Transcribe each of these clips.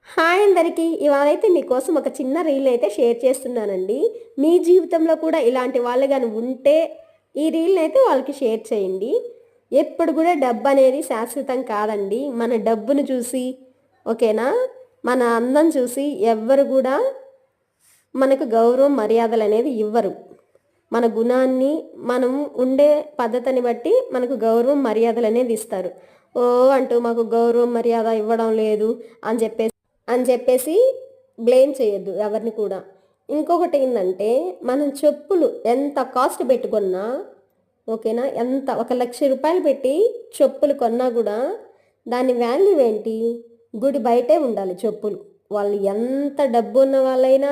Hi అందరికీ! ఇవాళైతే మీకోసం ఒక చిన్న రీల్ అయితే షేర్ చేస్తున్నానండి. మీ జీవితంలో కూడా ఇలాంటి వాళ్ళు గాని ఉంటే ఈ రీల్‌నైతే వాళ్ళకి షేర్ చేయండి. ఎప్పుడు కూడా డబ్బనేది శాశ్వతం కాదండి. మన డబ్బును చూసి ఓకేనా? మన అందం చూసి ఎవ్వరు గూడా మనకు గౌరవం, మర్యాదలనేది ఇవ్వరు. మన గుణాన్ని, మనం ఉండే పద్ధతిని బట్టి మనకు గౌరవం, మర్యాదలనేది ఇస్తారు. ఓహ్! అంటూ మాకు గౌరవం, మర్యాద ఇవ్వడం లేదు అని చెప్పేసి బ్లేమ్ చేయొద్దు ఎవరిని కూడా. ఇంకొకటి ఏందంటే, మనం చెప్పులు ఎంత కాస్ట్ పెట్టుకున్నా ఓకేనా? ఎంత ఒక 1,00,000 పెట్టి చెప్పులు కొన్నా గూడా దాని వాల్యూ ఏంటి? గుడి బయటే ఉండాలి చెప్పులు. వాళ్ళు ఎంత డబ్బున్న వాళ్ళైనా,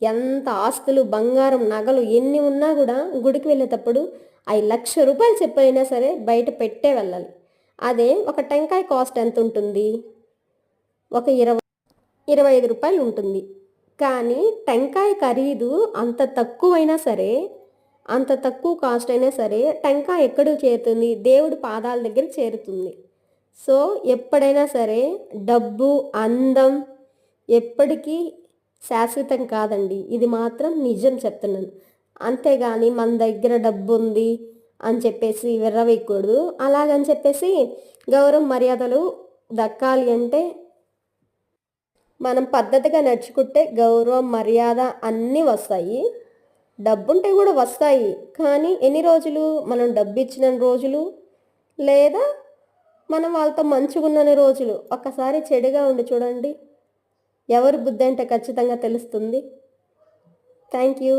ఎంత ఆస్తులు, బంగారం, నగలు ఎన్ని ఉన్నా గూడా గుడికి వెళ్ళేటప్పుడు అయి రూ. 1,00,000 చెప్పులైనా సరే బయట పెట్టే వెళ్ళాలి. అదే ఒక టెంకాయ కాస్ట్ ఎంతుంటుంది? ఒక 25 ఉంటుంది. కానీ టెంకాయ ఖరీదు అంత తక్కువైనా సరే, అంత తక్కువ కాస్ట్ అయినా సరే టెంకాయ ఎక్కడికి చేరుతుంది? దేవుడి పాదాల దగ్గరికి చేరుతుంది. సో, ఎప్పుడైనా సరే డబ్బు, అందం ఎప్పటికీ శాశ్వతం కాదండి. ఇది మాత్రం నిజం చెప్తున్నాను. అంతేగాని మన దగ్గర డబ్బుంది అని చెప్పేసి విర్రవీయకూడదు. అలాగని చెప్పేసి గౌరవం, మర్యాదలు దక్కాలి అంటే మనం పద్ధతిగా నడుచుకుంటే గౌరవం, మర్యాద అన్నీ వస్తాయి. డబ్బుంటే కూడా వస్తాయి. కానీ ఎన్ని రోజులు? మనం డబ్బిచ్చినన్ని రోజులు, లేదా మనం వాళ్ళతో మంచిగున్నన్ని రోజులు. ఒక్కసారి చెడుగా ఉండి చూడండి. ఎవరి బుద్ధంటే ఖచ్చితంగా తెలుస్తుంది. Thank you.